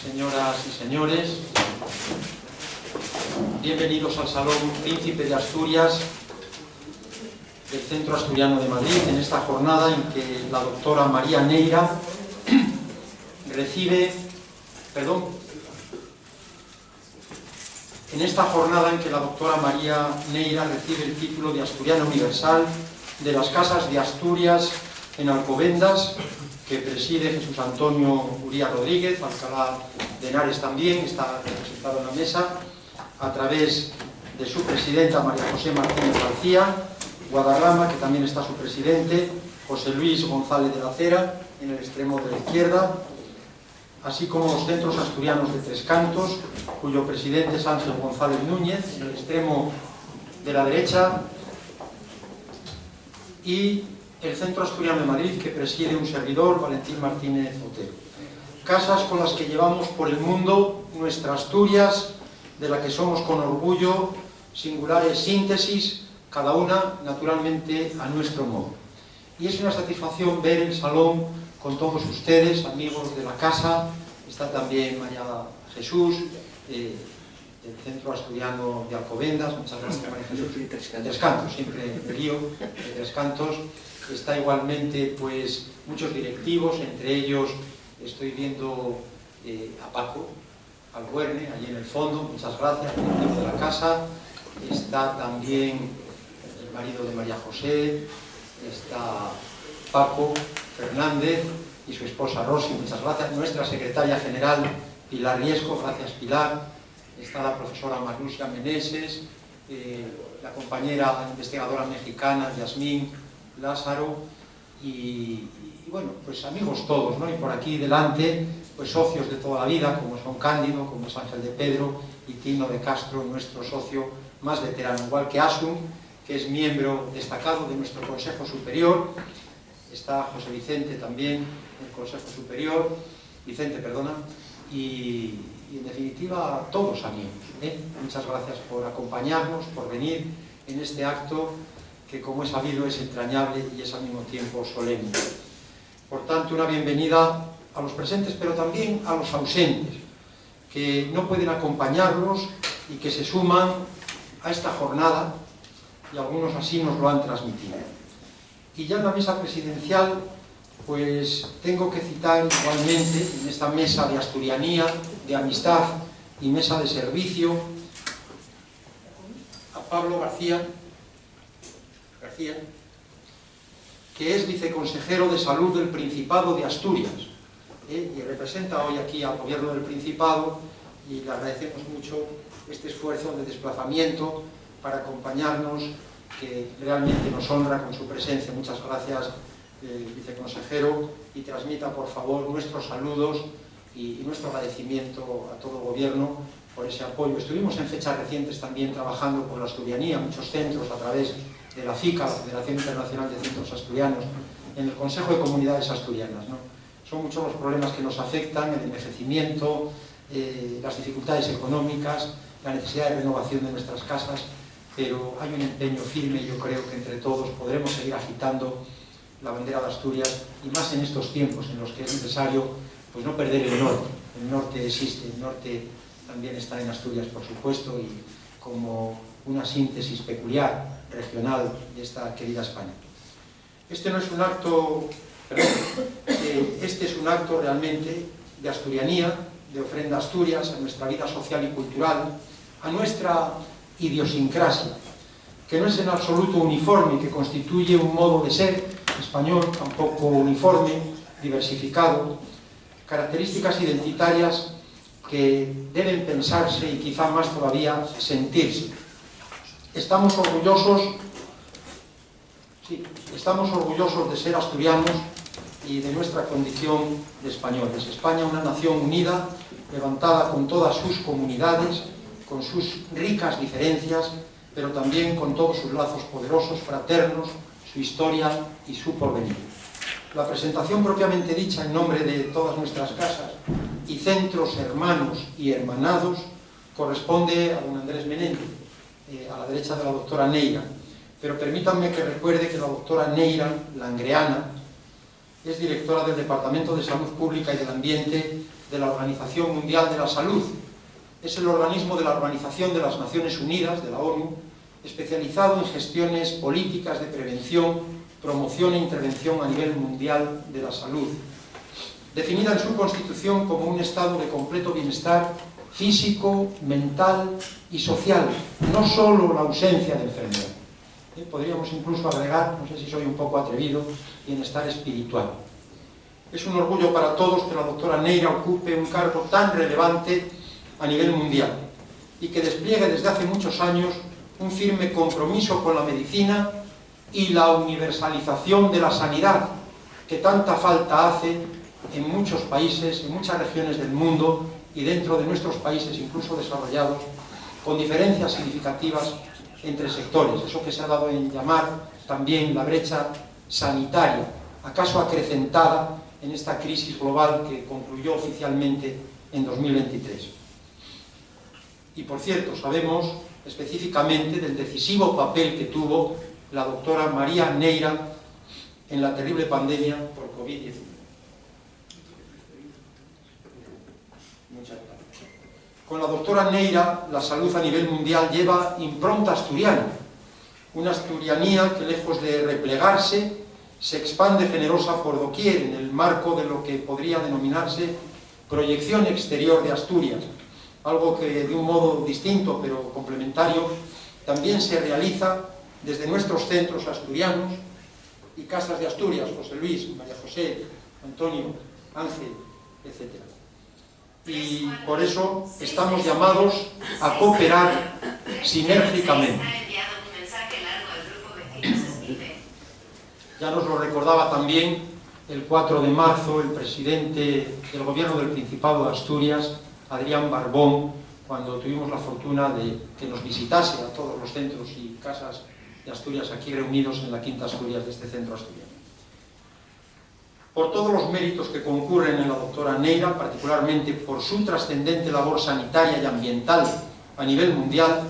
señoras y señores, bienvenidos al Salón Príncipe de Asturias del Centro Asturiano de Madrid, en esta jornada en que la doctora María Neira recibe, el título de Asturiana Universal de las Casas de Asturias en Alcobendas, que preside Jesús Antonio Uría Rodríguez, Alcalá de Henares también, está representado en la mesa, a través de su presidenta María José Martínez García, Guadarrama, que también está su presidente, José Luis González de la Cera, en el extremo de la izquierda, así como los centros asturianos de Tres Cantos, cuyo presidente es Ángel González Núñez, en el extremo de la derecha, y el Centro Asturiano de Madrid, que preside un servidor, Valentín Martínez Otero. Casas con las que llevamos por el mundo nuestra Asturias, de la que somos con orgullo singulares síntesis, cada una naturalmente a nuestro modo. Y es una satisfacción ver el salón con todos ustedes, amigos de la casa. Está también María Jesús, del Centro Asturiano de Alcobendas. Muchas gracias, María Jesús. De Tres Cantos, siempre me lío, de Tres Cantos. Está igualmente pues muchos directivos, entre ellos estoy viendo a Paco Albuerne, allí en el fondo, muchas gracias, directivo de la casa. Está también el marido de María José, está Paco Fernández y su esposa Rosy, muchas gracias. Nuestra secretaria general Pilar Riesco, gracias Pilar. Está la profesora Marlusia Meneses, la compañera investigadora mexicana Yasmín Lázaro y bueno, pues amigos todos, ¿no? Y por aquí delante, pues socios de toda la vida, como son Cándido, como es Ángel de Pedro y Tino de Castro, nuestro socio más veterano, igual que Asun, que es miembro destacado de nuestro Consejo Superior. Está José Vicente también, el Consejo Superior, y en definitiva todos amigos, ¿eh? Muchas gracias por acompañarnos, por venir en este acto que, como es sabido, es entrañable y es al mismo tiempo solemne. Por tanto, una bienvenida a los presentes, pero también a los ausentes, que no pueden acompañarlos y que se suman a esta jornada, y algunos así nos lo han transmitido. Y ya en la mesa presidencial, pues tengo que citar igualmente, en esta mesa de asturianía, de amistad y mesa de servicio, a Pablo García, que es viceconsejero de Salud del Principado de Asturias, y representa hoy aquí al Gobierno del Principado, y le agradecemos mucho este esfuerzo de desplazamiento para acompañarnos, que realmente nos honra con su presencia. Muchas gracias, viceconsejero, y transmita por favor nuestros saludos y nuestro agradecimiento a todo el Gobierno por ese apoyo. Estuvimos en fechas recientes también trabajando por la asturianía, muchos centros a través de la FICA, la Federación Internacional de Centros Asturianos, en el Consejo de Comunidades Asturianas, ¿no? Son muchos los problemas que nos afectan, el envejecimiento, las dificultades económicas, la necesidad de renovación de nuestras casas, pero hay un empeño firme y yo creo que entre todos podremos seguir agitando la bandera de Asturias, y más en estos tiempos en los que es necesario pues no perder el norte. El norte existe, el norte también está en Asturias, por supuesto, y como una síntesis peculiar, regional, de esta querida España. Este es un acto realmente de asturianía, de ofrenda a Asturias, a nuestra vida social y cultural, a nuestra idiosincrasia, que no es en absoluto uniforme, que constituye un modo de ser español, tampoco uniforme, diversificado, características identitarias que deben pensarse y quizá más todavía sentirse. Estamos orgullosos de ser asturianos y de nuestra condición de españoles. España, una nación unida, levantada con todas sus comunidades, con sus ricas diferencias, pero también con todos sus lazos poderosos, fraternos, su historia y su porvenir. La presentación propiamente dicha en nombre de todas nuestras casas y centros hermanos y hermanados corresponde a don Andrés Menéndez, a la derecha de la doctora Neira, pero permítanme que recuerde que la doctora Neira Langreana es directora del Departamento de Salud Pública y del Ambiente de la Organización Mundial de la Salud. Es el organismo de la Organización de las Naciones Unidas, de la ONU, especializado en gestiones políticas de prevención, promoción e intervención a nivel mundial de la salud, definida en su Constitución como un estado de completo bienestar físico, mental y social, no solo la ausencia de enfermedad. Podríamos incluso agregar, no sé si soy un poco atrevido, bienestar espiritual. Es un orgullo para todos que la doctora Neira ocupe un cargo tan relevante a nivel mundial y que despliegue desde hace muchos años un firme compromiso con la medicina y la universalización de la sanidad, que tanta falta hace en muchos países, en muchas regiones del mundo y dentro de nuestros países, incluso desarrollados, con diferencias significativas entre sectores, eso que se ha dado en llamar también la brecha sanitaria, acaso acrecentada en esta crisis global que concluyó oficialmente en 2023. Y por cierto, sabemos específicamente del decisivo papel que tuvo la doctora María Neira en la terrible pandemia por COVID-19. Muchas gracias. Con la doctora Neira, la salud a nivel mundial lleva impronta asturiana, una asturianía que lejos de replegarse, se expande generosa por doquier en el marco de lo que podría denominarse proyección exterior de Asturias, algo que de un modo distinto pero complementario también se realiza desde nuestros centros asturianos y casas de Asturias, José Luis, María José, Antonio, Ángel, etc. Y por eso estamos llamados a cooperar sinérgicamente. Ya nos lo recordaba también el 4 de marzo el presidente del Gobierno del Principado de Asturias, Adrián Barbón, cuando tuvimos la fortuna de que nos visitase a todos los centros y casas de Asturias aquí reunidos en la Quinta Asturias de este centro asturiano. Por todos los méritos que concurren en la doctora Neira, particularmente por su trascendente labor sanitaria y ambiental a nivel mundial,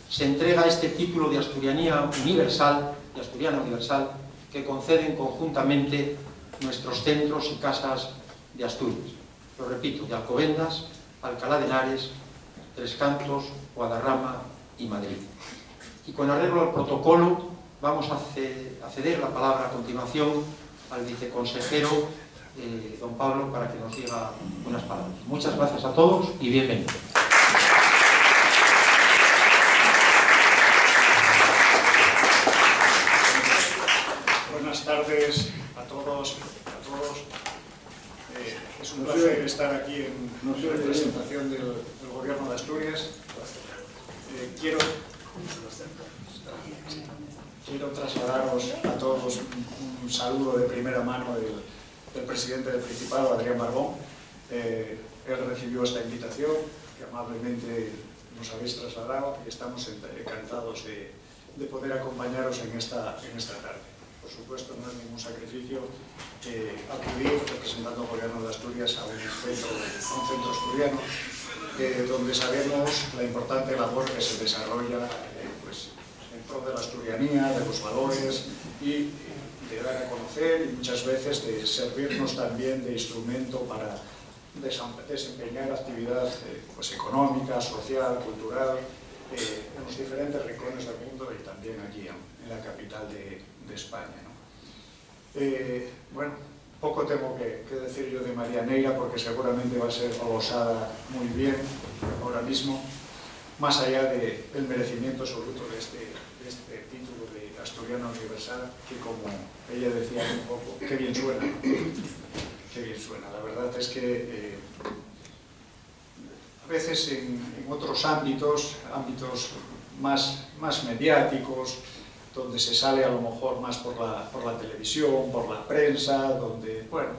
se entrega este título de Asturianía Universal, de Asturiana Universal, que conceden conjuntamente nuestros centros y casas de Asturias. Lo repito, de Alcobendas, Alcalá de Henares, Tres Cantos, Guadarrama y Madrid. Y con arreglo al protocolo vamos a ceder la palabra a continuación al viceconsejero don Pablo para que nos diga unas palabras. Muchas gracias a todos y bienvenidos. Buenas tardes a todos. Es un placer estar aquí en representación del Gobierno de Asturias. Quiero trasladaros a todos un saludo de primera mano del presidente del Principado, Adrián Barbón. Él recibió esta invitación que amablemente nos habéis trasladado y estamos encantados de poder acompañaros en esta tarde. Por supuesto, no es ningún sacrificio acudir representando al Gobierno de Asturias a un centro asturiano, donde sabemos la importante labor que se desarrolla en pro de la asturianía, de los valores y de dar a conocer y muchas veces de servirnos también de instrumento para desempeñar actividad económica, social, cultural en los diferentes rincones del mundo y también aquí en la capital de España, ¿no? Bueno, poco tengo que decir yo de María Neira porque seguramente va a ser glosada muy bien ahora mismo, más allá del merecimiento absoluto de este título de Asturiana Universal, que como ella decía un poco, qué bien suena, ¿no? Qué bien suena. La verdad es que a veces en otros ámbitos más mediáticos, donde se sale a lo mejor más por la televisión, por la prensa, donde, bueno,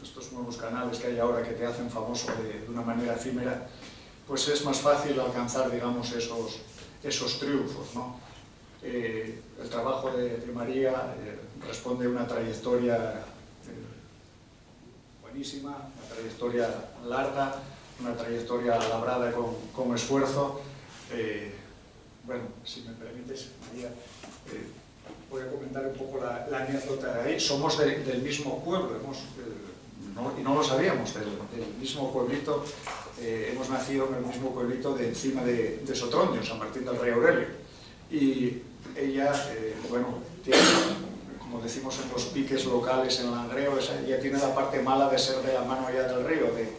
estos nuevos canales que hay ahora que te hacen famoso de una manera efímera, pues es más fácil alcanzar, digamos, esos triunfos, ¿no? El trabajo de María responde a una trayectoria buenísima, una trayectoria larga, una trayectoria labrada con esfuerzo. Bueno, si me permites, María, voy a comentar un poco la anécdota de ahí. Somos del mismo pueblo, y no lo sabíamos, del mismo pueblito, hemos nacido en el mismo pueblito de encima de Sotroño, San Martín del Rey Aurelio. Y ella, bueno, tiene, como decimos en los piques locales en Langreo, ella tiene la parte mala de ser de la mano allá del río, de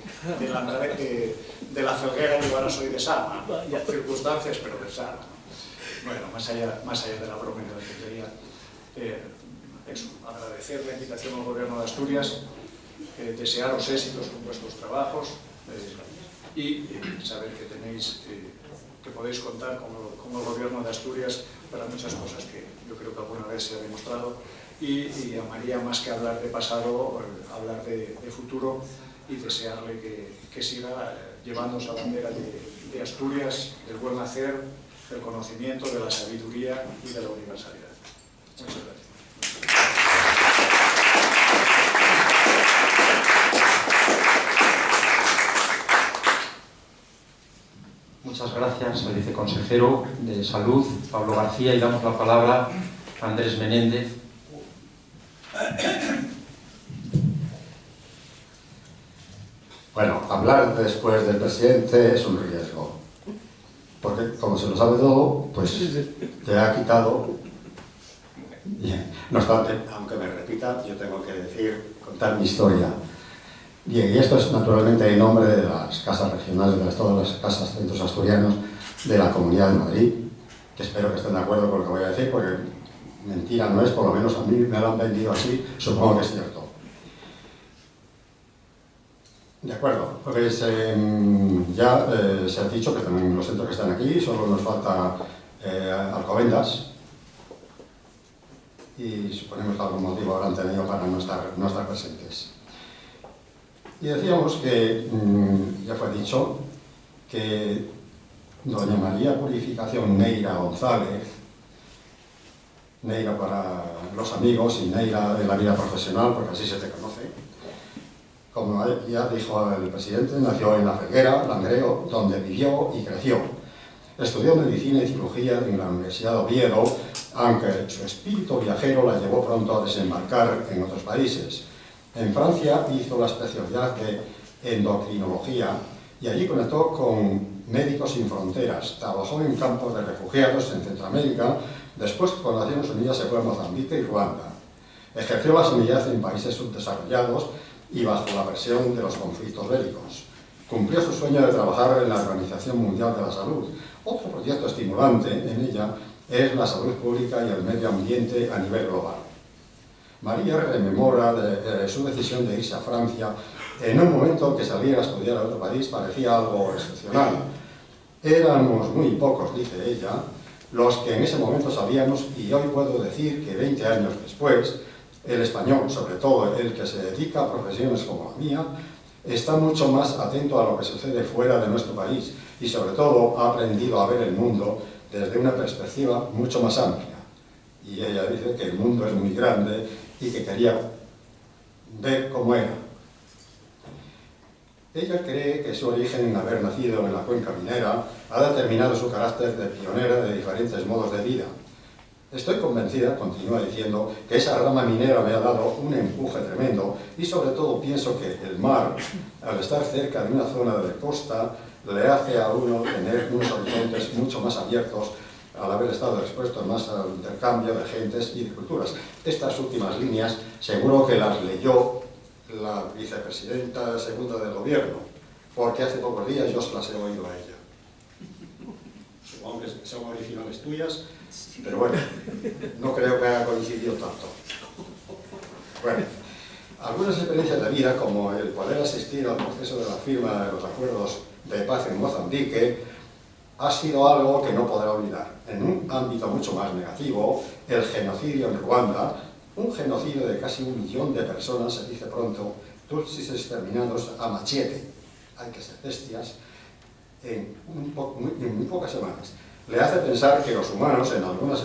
la Felguera y ahora soy de Sama, ¿no? Circunstancias, pero de Sama, ¿no? Bueno, más allá de la broma y de la tontería, eso, agradecer la invitación al Gobierno de Asturias, desearos éxitos con vuestros trabajos y saber que tenéis, que podéis contar con el Gobierno de Asturias para muchas cosas que yo creo que alguna vez se ha demostrado, y a María, más que hablar de pasado, hablar de futuro, y desearle que siga llevando esa bandera de Asturias, del buen hacer, del conocimiento, de la sabiduría y de la universalidad. Muchas gracias. Muchas gracias al viceconsejero de Salud, Pablo García, y damos la palabra a Andrés Menéndez. Bueno, hablar después del presidente es un riesgo, porque como se lo sabe todo, pues te ha quitado. Bien, no obstante, aunque me repita, yo tengo que contar mi historia. Bien, y esto es naturalmente en nombre de las casas regionales, de todas las casas, centros asturianos de la Comunidad de Madrid, que espero que estén de acuerdo con lo que voy a decir, porque mentira no es, por lo menos a mí me lo han vendido así, supongo que es cierto. De acuerdo, pues ya se ha dicho que también los centros que están aquí, solo nos falta Alcobendas, y suponemos que algún motivo habrán tenido para no estar presentes. Y decíamos que, ya fue dicho, que doña María Purificación Neira González, Neira para los amigos y Neira en la vida profesional, porque así se te conoce, como ya dijo el presidente, nació en La Felguera, Langreo, donde vivió y creció. Estudió medicina y cirugía en la Universidad de Oviedo, aunque su espíritu viajero la llevó pronto a desembarcar en otros países. En Francia hizo la especialidad de endocrinología y allí conectó con Médicos Sin Fronteras. Trabajó en campos de refugiados en Centroamérica, después con las Naciones Unidas se fue a Mozambique y Ruanda. Ejerció la sanidad en países subdesarrollados y bajo la presión de los conflictos bélicos. Cumplió su sueño de trabajar en la Organización Mundial de la Salud. Otro proyecto estimulante en ella es la salud pública y el medio ambiente a nivel global. María rememora su decisión de irse a Francia en un momento que salir a estudiar a otro país parecía algo excepcional. Éramos muy pocos, dice ella, los que en ese momento sabíamos, y hoy puedo decir que 20 años después, el español, sobre todo el que se dedica a profesiones como la mía, está mucho más atento a lo que sucede fuera de nuestro país y sobre todo ha aprendido a ver el mundo desde una perspectiva mucho más amplia. Y ella dice que el mundo es muy grande y que quería ver cómo era. Ella cree que su origen en haber nacido en la cuenca minera ha determinado su carácter de pionera de diferentes modos de vida. Estoy convencida, continúa diciendo, que esa rama minera me ha dado un empuje tremendo y sobre todo pienso que el mar, al estar cerca de una zona de costa, le hace a uno tener unos horizontes mucho más abiertos al haber estado expuesto más al intercambio de gentes y de culturas. Estas últimas líneas seguro que las leyó la vicepresidenta segunda del gobierno, porque hace pocos días yo se las he oído a ella. Supongo que son originales tuyas, pero bueno, no creo que haya coincidido tanto. Bueno, algunas experiencias de vida, como el poder asistir al proceso de la firma de los acuerdos de paz en Mozambique, ha sido algo que no podrá olvidar. En un ámbito mucho más negativo, el genocidio en Ruanda, un genocidio de casi 1 millón de personas, se dice pronto, tutsis exterminados a machete, hay que ser bestias, en muy pocas semanas. Le hace pensar que los humanos, en algunas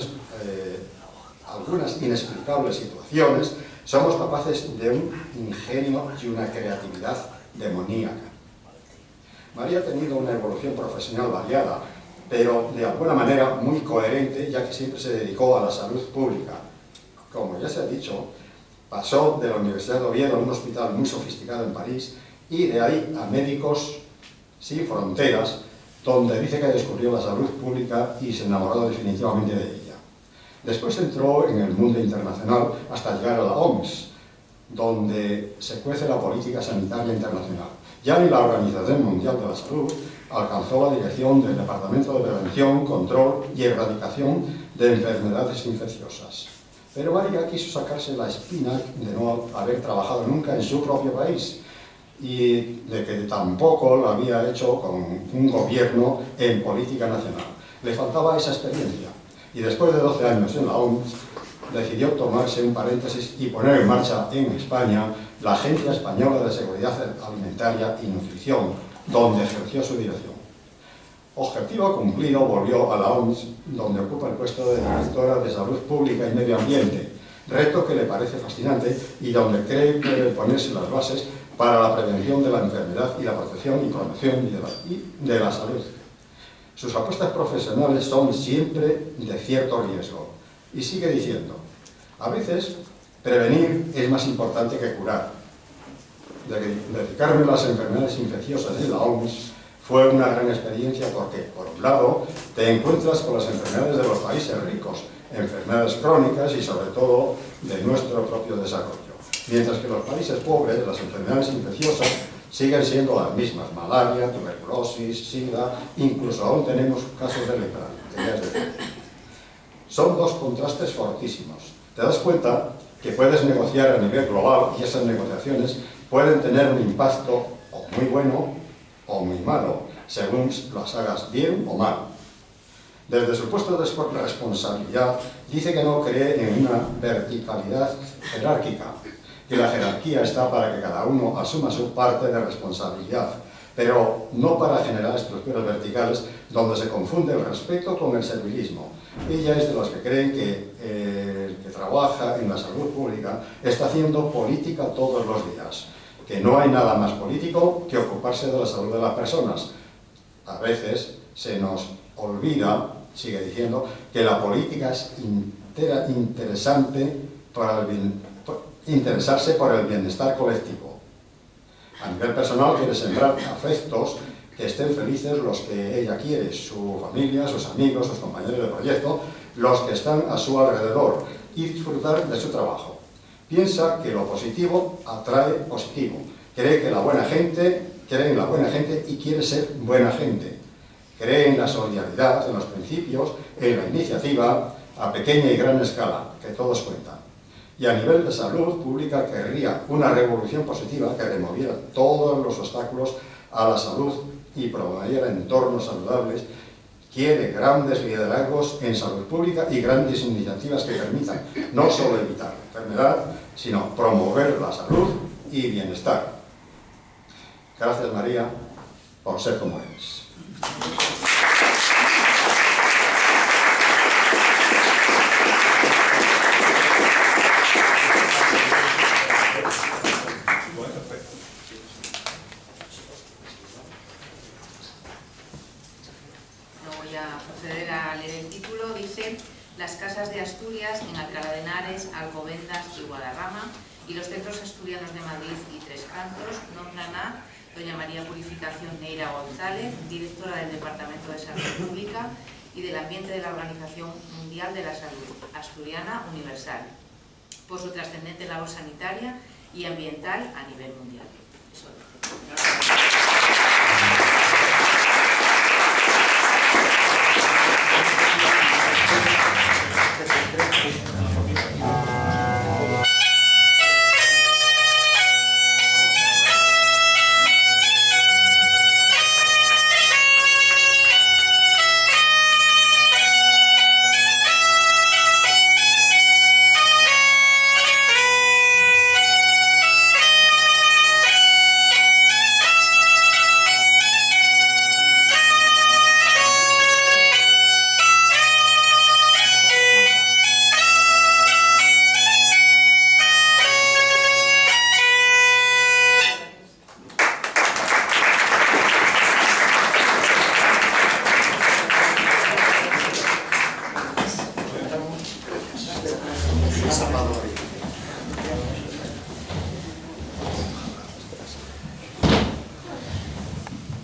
inexplicables situaciones, somos capaces de un ingenio y una creatividad demoníaca. María ha tenido una evolución profesional variada, pero de alguna manera muy coherente, ya que siempre se dedicó a la salud pública. Como ya se ha dicho, Pasó de la Universidad de Oviedo a un hospital muy sofisticado en París y de ahí a Médicos Sin Fronteras, donde dice que descubrió la salud pública y se enamoró definitivamente de ella. Después entró en el mundo internacional hasta llegar a la OMS, donde se cuece la política sanitaria internacional. Ya en la Organización Mundial de la Salud alcanzó la dirección del Departamento de Prevención, Control y Erradicación de Enfermedades Infecciosas. Pero María quiso sacarse la espina de no haber trabajado nunca en su propio país y de que tampoco lo había hecho con un gobierno en política nacional. Le faltaba esa experiencia y después de 12 años en la OMS decidió tomarse un paréntesis y poner en marcha en España la Agencia Española de Seguridad Alimentaria y Nutrición, donde ejerció su dirección. Objetivo cumplido, volvió a la OMS, donde ocupa el puesto de directora de Salud Pública y Medio Ambiente, reto que le parece fascinante y donde cree que debe ponerse las bases para la prevención de la enfermedad y la protección y promoción de la salud. Sus apuestas profesionales son siempre de cierto riesgo. Y sigue diciendo, a veces prevenir es más importante que curar. Dedicarme a las enfermedades infecciosas en la OMS fue una gran experiencia porque, por un lado, te encuentras con las enfermedades de los países ricos, enfermedades crónicas y, sobre todo, de nuestro propio desarrollo. Mientras que los países pobres, las enfermedades infecciosas siguen siendo las mismas: malaria, tuberculosis, sida, incluso aún tenemos casos de lepra, que ya es decir. Son dos contrastes fortísimos. Te das cuenta que puedes negociar a nivel global y esas negociaciones pueden tener un impacto o muy bueno o muy malo, según las hagas bien o mal. Desde su puesto de responsabilidad, dice que no cree en una verticalidad jerárquica, que la jerarquía está para que cada uno asuma su parte de responsabilidad, pero no para generar estructuras verticales donde se confunde el respeto con el servilismo. Ella es de los que creen que el que trabaja en la salud pública está haciendo política todos los días, que no hay nada más político que ocuparse de la salud de las personas. A veces se nos olvida, sigue diciendo, que la política es interesante para interesarse por el bienestar colectivo. A nivel personal quiere sembrar afectos, que estén felices los que ella quiere, su familia, sus amigos, sus compañeros de proyecto, los que están a su alrededor, y disfrutar de su trabajo. Piensa que lo positivo atrae positivo. Cree en la buena gente y quiere ser buena gente. Cree en la solidaridad, en los principios, en la iniciativa, a pequeña y gran escala, que todos cuentan. Y a nivel de salud pública querría una revolución positiva que removiera todos los obstáculos a la salud y promoviera entornos saludables. Quiere grandes liderazgos en salud pública y grandes iniciativas que permitan no solo evitar la enfermedad, sino promover la salud y bienestar. Gracias, María, por ser como eres. Proceder a leer el título. Dice: las casas de Asturias en Alcalá de Henares, Alcobendas y Guadarrama y los centros asturianos de Madrid y Tres Cantos nombran a doña María Purificación Neira González, directora del Departamento de Salud Pública y del Ambiente de la Organización Mundial de la Salud Asturiana Universal, por su trascendente labor sanitaria y ambiental a nivel mundial.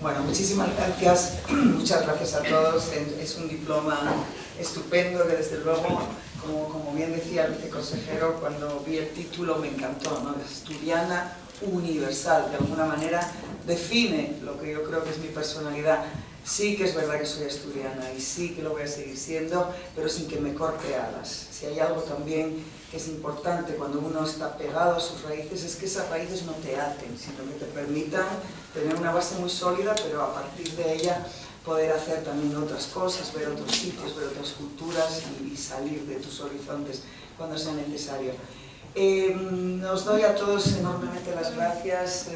Bueno, muchísimas gracias, muchas gracias a todos. Es un diploma estupendo que desde luego, como bien decía el viceconsejero, cuando vi el título me encantó, ¿no? Asturiana universal, de alguna manera define lo que yo creo que es mi personalidad. Sí que es verdad que soy asturiana y sí que lo voy a seguir siendo, pero sin que me corte alas. Si hay algo también que es importante cuando uno está pegado a sus raíces, es que esas raíces no te aten, sino que te permitan tener una base muy sólida, pero a partir de ella poder hacer también otras cosas, ver otros sitios, ver otras culturas y salir de tus horizontes cuando sea necesario. Os doy a todos enormemente las gracias.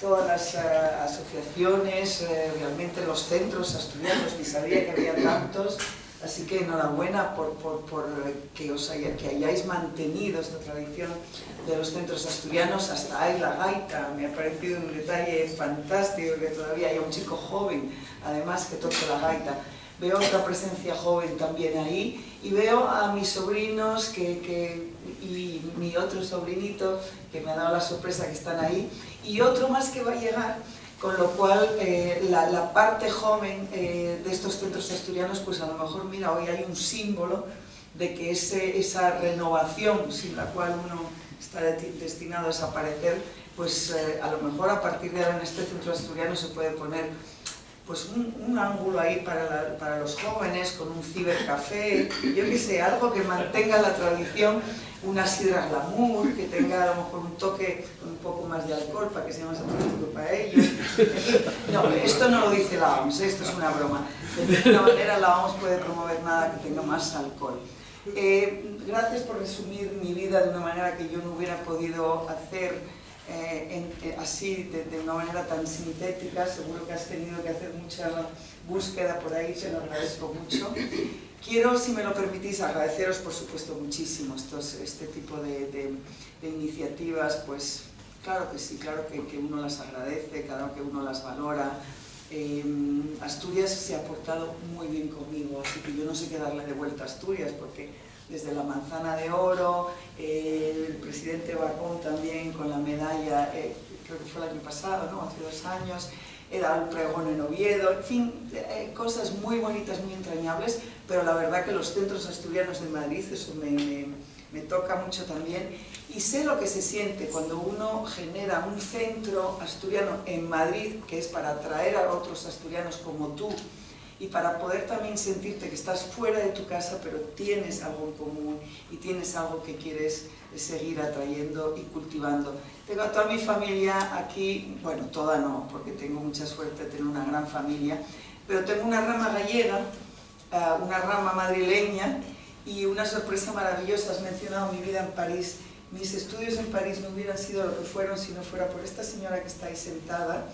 Todas las asociaciones, realmente los centros asturianos, ni sabía que había tantos, así que enhorabuena por que hayáis mantenido esta tradición de los centros asturianos. Hasta hay la gaita, me ha parecido un detalle fantástico que todavía haya un chico joven, además, que toque la gaita. Veo otra presencia joven también ahí y veo a mis sobrinos y mi otro sobrinito que me ha dado la sorpresa que están ahí y otro más que va a llegar, con lo cual la parte joven de estos centros asturianos, pues a lo mejor, mira, hoy hay un símbolo de que esa renovación sin la cual uno está destinado a desaparecer, pues a lo mejor a partir de ahora en este centro asturiano se puede poner pues un ángulo ahí para los jóvenes, con un cibercafé, yo qué sé, algo que mantenga la tradición, una sidra glamour, que tenga a lo mejor un toque con un poco más de alcohol para que sea más atractivo para ellos. No, esto no lo dice la OMS, esto es una broma. De ninguna manera la OMS puede promover nada que tenga más alcohol. Gracias por resumir mi vida de una manera que yo no hubiera podido hacer así, de una manera tan sintética. Seguro que has tenido que hacer mucha búsqueda por ahí, te lo agradezco mucho. Quiero, si me lo permitís, agradeceros por supuesto muchísimo este tipo de iniciativas, pues claro que sí, claro que uno las agradece, claro que uno las valora. Asturias se ha portado muy bien conmigo, así que yo no sé qué darle de vuelta a Asturias, porque desde la manzana de oro, el presidente Barbón también con la medalla, creo que fue el año pasado, ¿no? Hace 2 años, era un pregón en Oviedo, en fin, cosas muy bonitas, muy entrañables, pero la verdad que los centros asturianos de Madrid, eso me toca mucho también, y sé lo que se siente cuando uno genera un centro asturiano en Madrid, que es para atraer a otros asturianos como tú, y para poder también sentirte que estás fuera de tu casa, pero tienes algo en común y tienes algo que quieres seguir atrayendo y cultivando. Tengo a toda mi familia aquí, bueno, toda no, porque tengo mucha suerte de tener una gran familia, pero tengo una rama gallega, una rama madrileña y una sorpresa maravillosa. Has mencionado mi vida en París. Mis estudios en París no hubieran sido lo que fueron si no fuera por esta señora que está ahí sentada,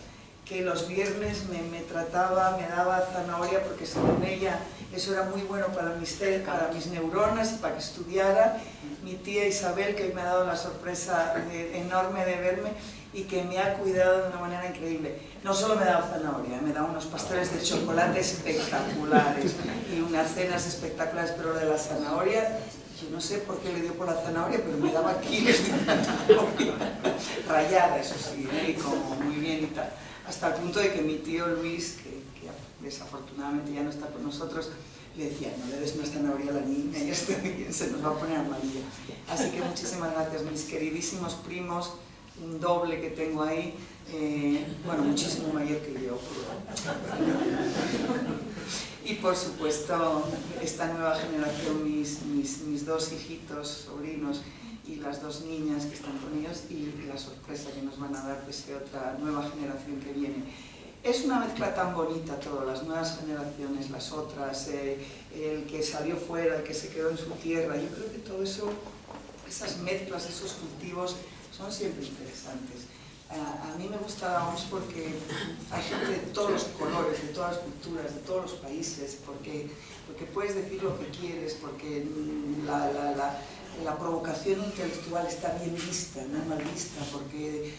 que los viernes me trataba, me daba zanahoria, porque según ella eso era muy bueno para mis neuronas y para que estudiara. Mi tía Isabel, que hoy me ha dado la sorpresa enorme de verme y que me ha cuidado de una manera increíble. No solo me ha dado zanahoria, me ha dado unos pasteles de chocolate espectaculares y unas cenas espectaculares, pero de la zanahoria, yo no sé por qué le dio por la zanahoria, pero me daba kilos de zanahoria, rayada, eso sí, y como muy bien y tal. Hasta el punto de que mi tío Luis, que desafortunadamente ya no está con nosotros, le decía, no le des más zanahoria a la niña, ya está bien, se nos va a poner amarilla. Así que muchísimas gracias, mis queridísimos primos, un doble que tengo ahí, bueno, muchísimo mayor que yo. Y por supuesto, esta nueva generación, mis 2 hijitos, sobrinos, y las 2 niñas que están con ellos, y la sorpresa que nos van a dar desde otra nueva generación que viene. Es una mezcla tan bonita todo, las nuevas generaciones, las otras, el que salió fuera, el que se quedó en su tierra. Yo creo que todo eso, esas mezclas, esos cultivos, son siempre interesantes. A mí me gusta la OMS porque hay gente de todos los colores, de todas las culturas, de todos los países, porque puedes decir lo que quieres, porque la provocación intelectual está bien vista, no mal vista, porque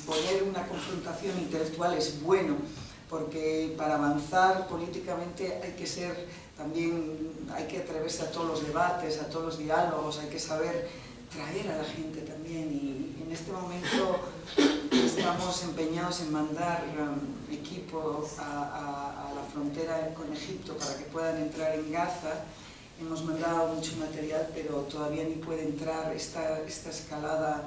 poner una confrontación intelectual es bueno, porque para avanzar políticamente hay que atreverse a todos los debates, a todos los diálogos, hay que saber traer a la gente también, y en este momento estamos empeñados en mandar equipo a la frontera con Egipto para que puedan entrar en Gaza. Hemos mandado mucho material, pero todavía ni puede entrar esta escalada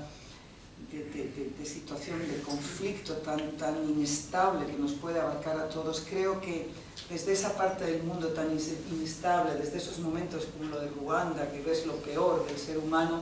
de situación de conflicto tan inestable que nos puede abarcar a todos. Creo que desde esa parte del mundo tan inestable, desde esos momentos como lo de Ruanda, que ves lo peor del ser humano,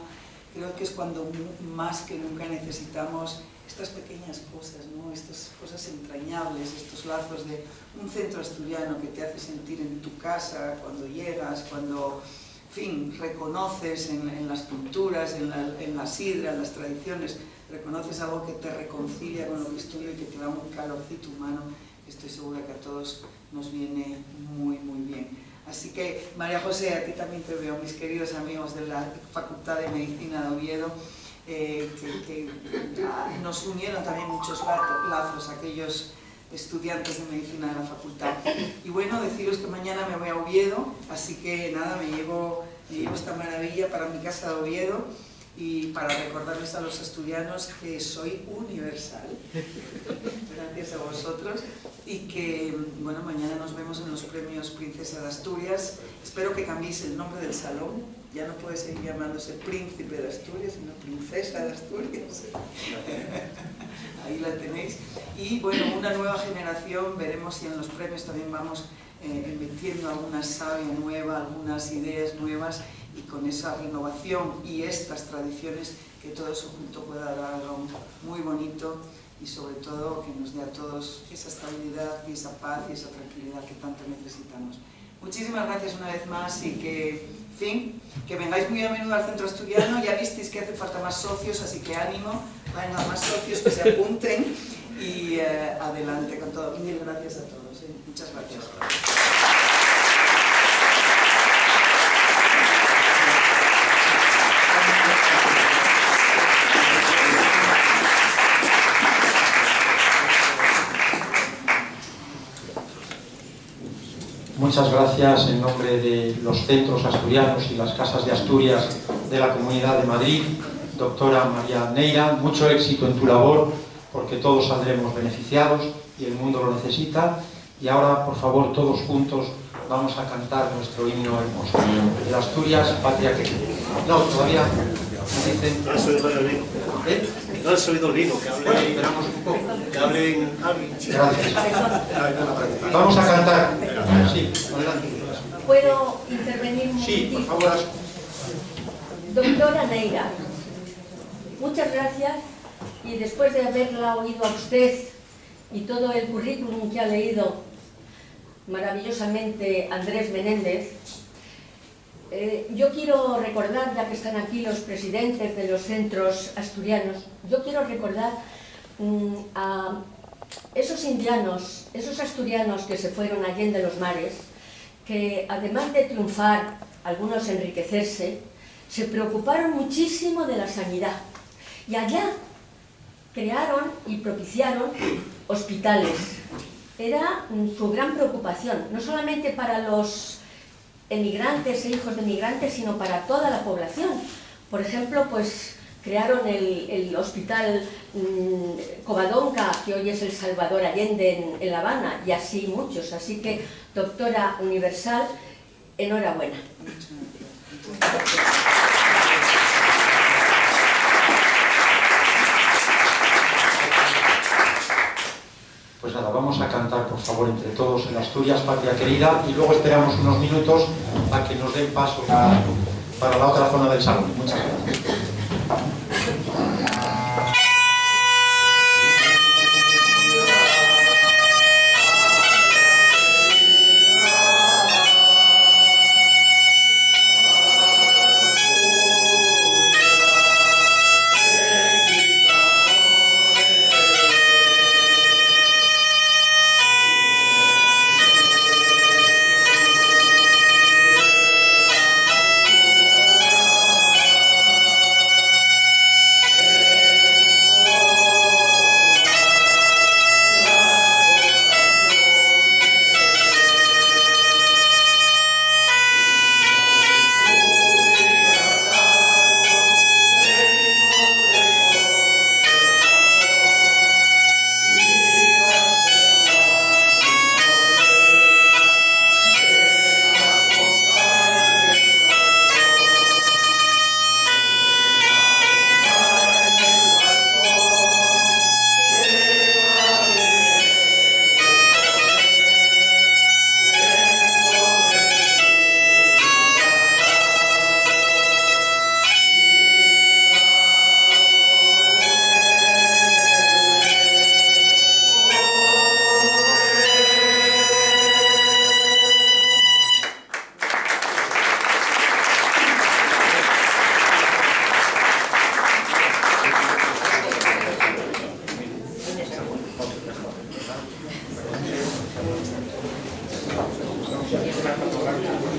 creo que es cuando más que nunca necesitamos estas pequeñas cosas, ¿no? Estas cosas entrañables, estos lazos de un centro asturiano que te hace sentir en tu casa cuando llegas, cuando, en fin, reconoces en las culturas, en la sidra, en las tradiciones, reconoces algo que te reconcilia con lo que es tuyo y que te da un calorcito humano. Estoy segura que a todos nos viene muy, muy bien. Así que, María José, a ti también te veo, mis queridos amigos de la Facultad de Medicina de Oviedo, que nos unieron también muchos lazos, aquellos estudiantes de medicina de la facultad. Y bueno, deciros que mañana me voy a Oviedo, así que nada, me llevo esta maravilla para mi casa de Oviedo y para recordarles a los asturianos que soy universal, gracias a vosotros, y que, bueno, mañana nos vemos en los premios Princesa de Asturias. Espero que cambiéis el nombre del salón, ya no puede seguir llamándose Príncipe de Asturias, sino Princesa de Asturias. Ahí la tenéis. Y bueno, una nueva generación, veremos si en los premios también vamos metiendo alguna savia nueva, algunas ideas nuevas, y con esa renovación y estas tradiciones, que todo eso junto pueda dar algo muy bonito y sobre todo que nos dé a todos esa estabilidad y esa paz y esa tranquilidad que tanto necesitamos. Muchísimas gracias una vez más y que, en fin, que vengáis muy a menudo al centro asturiano. Ya visteis que hace falta más socios, así que ánimo, vengan más socios que se apunten y adelante con todo. Mil gracias a todos, muchas gracias. Muchas gracias en nombre de los centros asturianos y las casas de Asturias de la Comunidad de Madrid, doctora María Neira. Mucho éxito en tu labor, porque todos saldremos beneficiados y el mundo lo necesita. Y ahora, por favor, todos juntos vamos a cantar nuestro himno hermoso. El Asturias, patria querida. No, todavía me dicen... No has oído el vino. ¿Eh? No has oído el vino, que hable... Bueno, esperamos un poco. Que hable en... Gracias. Vamos a cantar. Sí, adelante. ¿Puedo intervenir un Sí, por momentito? favor. Doctora Neira, muchas gracias, y después de haberla oído a usted y todo el currículum que ha leído maravillosamente Andrés Menéndez, yo quiero recordar, ya que están aquí los presidentes de los centros asturianos, yo quiero recordar a esos indianos, esos asturianos que se fueron allende los mares, que además de triunfar, algunos enriquecerse, se preocuparon muchísimo de la sanidad. Y allá crearon y propiciaron hospitales. Era su gran preocupación, no solamente para los emigrantes e hijos de emigrantes, sino para toda la población. Por ejemplo, pues crearon el hospital Covadonga, que hoy es el Salvador Allende en La Habana, y así muchos. Así que, doctora universal, enhorabuena. Pues nada, vamos a cantar, por favor, entre todos en Asturias, patria querida, y luego esperamos unos minutos a que nos den paso para la otra zona del salón. Muchas gracias. fotográfico.